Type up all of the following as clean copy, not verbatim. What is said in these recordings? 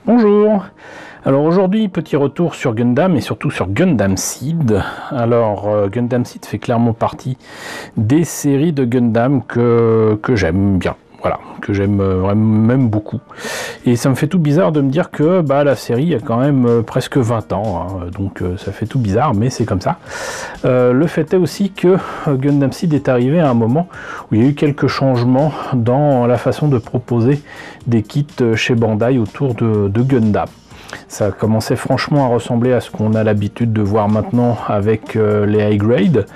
Bonjour. Alors aujourd'hui, petit retour sur Gundam et surtout sur Gundam Seed. Alors Gundam Seed fait clairement partie des séries de Gundam que j'aime bien. Voilà, que j'aime même beaucoup. Et ça me fait tout bizarre de me dire que la série a quand même presque 20 ans. Hein, donc ça fait tout bizarre, mais c'est comme ça. Le fait est aussi que Gundam Seed est arrivé à un moment où il y a eu quelques changements dans la façon de proposer des kits chez Bandai autour de Gundam. Ça commençait franchement à ressembler à ce qu'on a l'habitude de voir maintenant avec les high grade,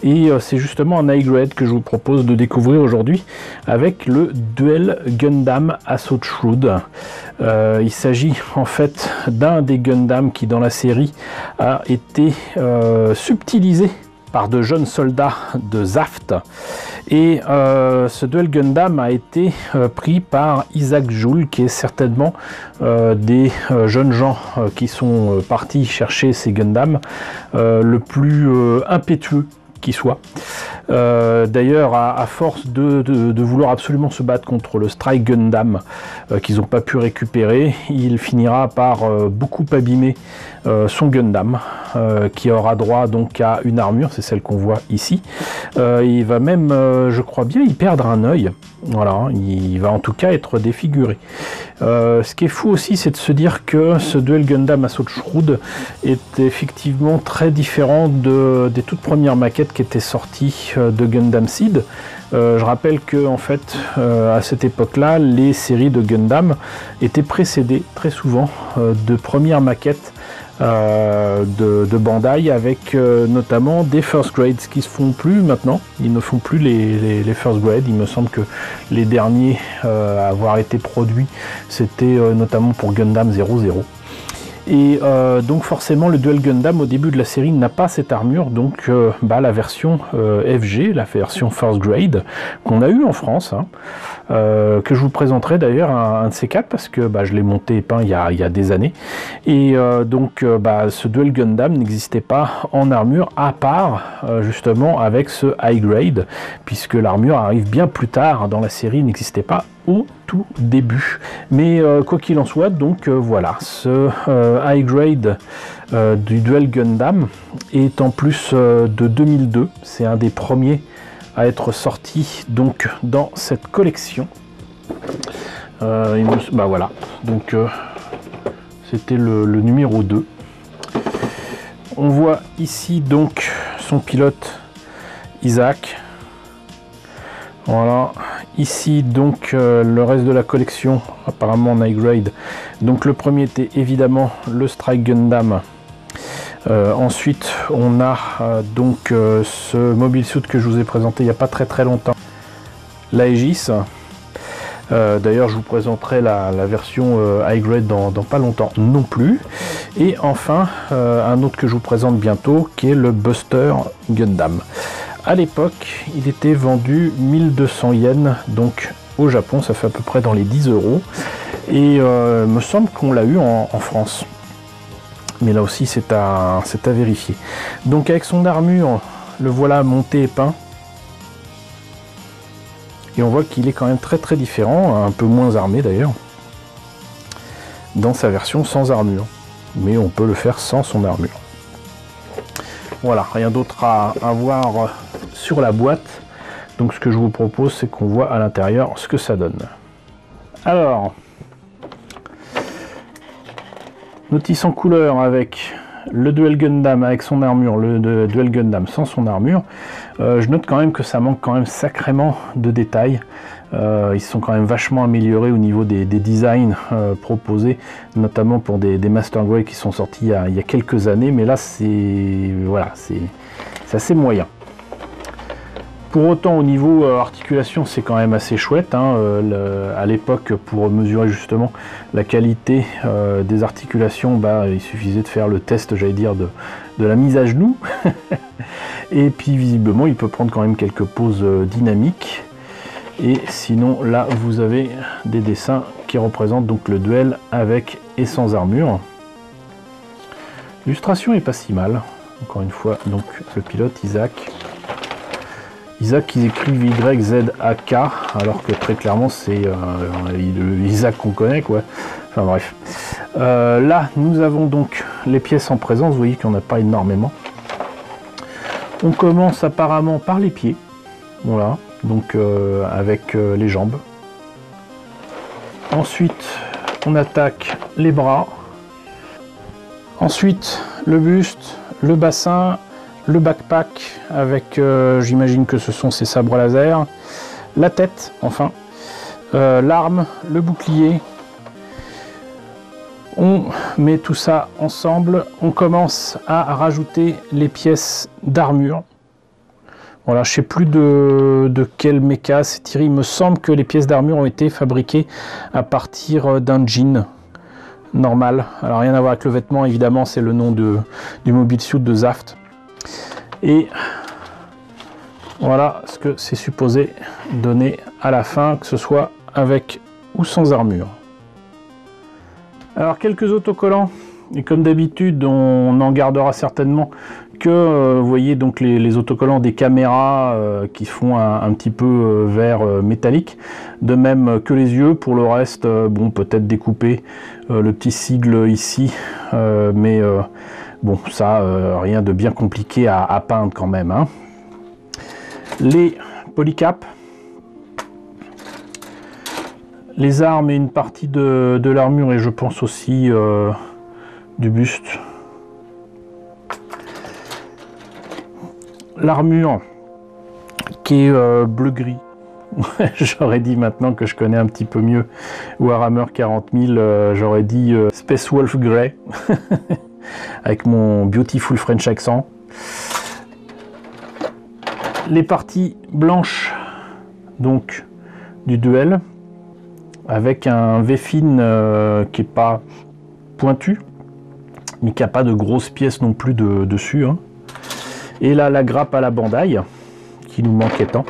et c'est justement un high grade que je vous propose de découvrir aujourd'hui avec le Duel Gundam Assault Shroud. Il s'agit en fait d'un des Gundam qui dans la série a été subtilisé par de jeunes soldats de Zaft, et ce Duel Gundam a été pris par Isaac Joule, qui est certainement des jeunes gens qui sont partis chercher ces Gundam le plus impétueux qui soit. D'ailleurs, à force de vouloir absolument se battre contre le Strike Gundam qu'ils n'ont pas pu récupérer, il finira par beaucoup abîmer son Gundam, qui aura droit donc à une armure, c'est celle qu'on voit ici. Il va même, je crois bien, y perdre un œil. Voilà, il va en tout cas être défiguré. Ce qui est fou aussi, c'est de se dire que ce Duel Gundam Assault Shroud est effectivement très différent des toutes premières maquettes qui étaient sorties de Gundam Seed. Je rappelle que en fait, à cette époque-là, les séries de Gundam étaient précédées très souvent de premières maquettes de Bandai, avec notamment des first grades qui se font plus maintenant. Ils ne font plus les first grades. Il me semble que les derniers à avoir été produits, c'était notamment pour Gundam 00. Et donc forcément le Duel Gundam au début de la série n'a pas cette armure, donc la version FG, la version First Grade qu'on a eu en France, hein, que je vous présenterai d'ailleurs un de ces quatre, parce que je l'ai monté et peint il y a des années. Et donc ce Duel Gundam n'existait pas en armure, à part justement avec ce High Grade, puisque l'armure arrive bien plus tard dans la série, n'existait pas au tout début. Mais quoi qu'il en soit, donc voilà, ce high grade du Duel Gundam est en plus de 2002. C'est un des premiers à être sorti donc dans cette collection. Voilà, donc c'était le numéro 2. On voit ici donc son pilote Isaac. Voilà, ici donc le reste de la collection, apparemment en high grade. Donc le premier était évidemment le Strike Gundam. Ensuite on a donc ce mobile suit que je vous ai présenté il n'y a pas très longtemps, l'Aegis. D'ailleurs je vous présenterai la version high grade dans pas longtemps non plus. Et enfin un autre que je vous présente bientôt, qui est le Buster Gundam. À l'époque, il était vendu 1200 yens, donc au Japon, ça fait à peu près dans les 10 €. Et me semble qu'on l'a eu en France. Mais là aussi, c'est à vérifier. Donc avec son armure, le voilà monté et peint. Et on voit qu'il est quand même très différent, un peu moins armé d'ailleurs, dans sa version sans armure. Mais on peut le faire sans son armure. Voilà, rien d'autre à voir sur la boîte. Donc ce que je vous propose, c'est qu'on voit à l'intérieur ce que ça donne. Alors, notice en couleur avec le Duel Gundam avec son armure, le Duel Gundam sans son armure. Je note quand même que ça manque quand même sacrément de détails. Ils se sont quand même vachement améliorés au niveau des designs proposés, notamment pour des Master Grade qui sont sortis il y a quelques années, mais là c'est voilà, c'est assez moyen. Pour autant, au niveau articulation, c'est quand même assez chouette, hein, à l'époque, pour mesurer justement la qualité des articulations, il suffisait de faire le test, j'allais dire, de la mise à genoux. Et puis visiblement, il peut prendre quand même quelques poses dynamiques. Et sinon, là, vous avez des dessins qui représentent donc le duel avec et sans armure. L'illustration est pas si mal. Encore une fois, donc le pilote Isaac. Isaac, ils écrivent YZAK, alors que très clairement c'est Isaac qu'on connaît, quoi. Enfin bref. Là, nous avons donc les pièces en présence. Vous voyez qu'il n'y en a pas énormément. On commence apparemment par les pieds. Voilà, donc avec les jambes. Ensuite, on attaque les bras. Ensuite, le buste, le bassin, le backpack avec, j'imagine que ce sont ces sabres laser. La tête, enfin. L'arme, le bouclier. On met tout ça ensemble. On commence à rajouter les pièces d'armure. Voilà, je ne sais plus de quel méca c'est tiré. Il me semble que les pièces d'armure ont été fabriquées à partir d'un jean normal. Alors rien à voir avec le vêtement, évidemment, c'est le nom du mobile suit de Saft. Et voilà ce que c'est supposé donner à la fin, que ce soit avec ou sans armure. Alors quelques autocollants, et comme d'habitude on en gardera certainement que, vous voyez donc les autocollants des caméras qui font un petit peu vert métallique, de même que les yeux. Pour le reste, bon, peut-être découper le petit sigle ici, mais bon, ça, rien de bien compliqué à peindre quand même, hein. Les polycaps, les armes et une partie de l'armure, et je pense aussi du buste. L'armure qui est bleu-gris. J'aurais dit, maintenant que je connais un petit peu mieux Warhammer 40 000, j'aurais dit Space Wolf Grey avec mon beautiful French accent. Les parties blanches donc du duel avec un V-fin qui est pas pointu mais qui n'a pas de grosses pièces non plus dessus, hein. Et là, la grappe à la Bandai, qui nous manquait tant.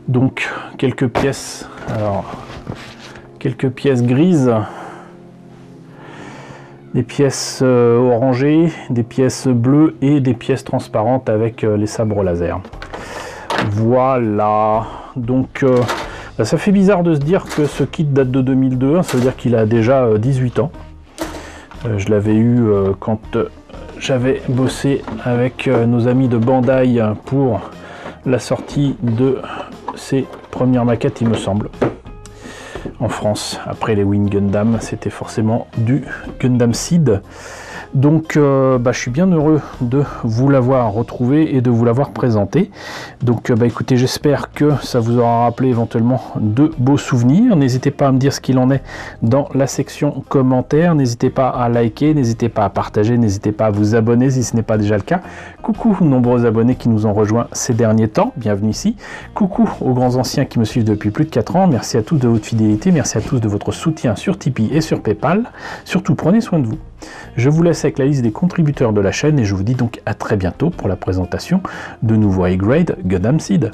Donc, quelques pièces, alors, quelques pièces grises, des pièces orangées, des pièces bleues et des pièces transparentes avec les sabres laser. Voilà. Donc, ça fait bizarre de se dire que ce kit date de 2002, ça veut dire qu'il a déjà 18 ans. Je l'avais eu quand j'avais bossé avec nos amis de Bandai pour la sortie de ces premières maquettes, il me semble, en France. Après les Wing Gundam, c'était forcément du Gundam Seed. Donc je suis bien heureux de vous l'avoir retrouvé et de vous l'avoir présenté. Donc écoutez, j'espère que ça vous aura rappelé éventuellement de beaux souvenirs. N'hésitez pas à me dire ce qu'il en est dans la section commentaires. N'hésitez pas à liker, n'hésitez pas à partager, n'hésitez pas à vous abonner si ce n'est pas déjà le cas. Coucou aux nombreux abonnés qui nous ont rejoints ces derniers temps, bienvenue ici. Coucou aux grands anciens qui me suivent depuis plus de 4 ans. Merci à tous de votre fidélité, merci à tous de votre soutien sur Tipeee et sur Paypal. Surtout, prenez soin de vous. Je vous laisse avec la liste des contributeurs de la chaîne et je vous dis donc à très bientôt pour la présentation de nouveaux A-Grade Gundam Seed.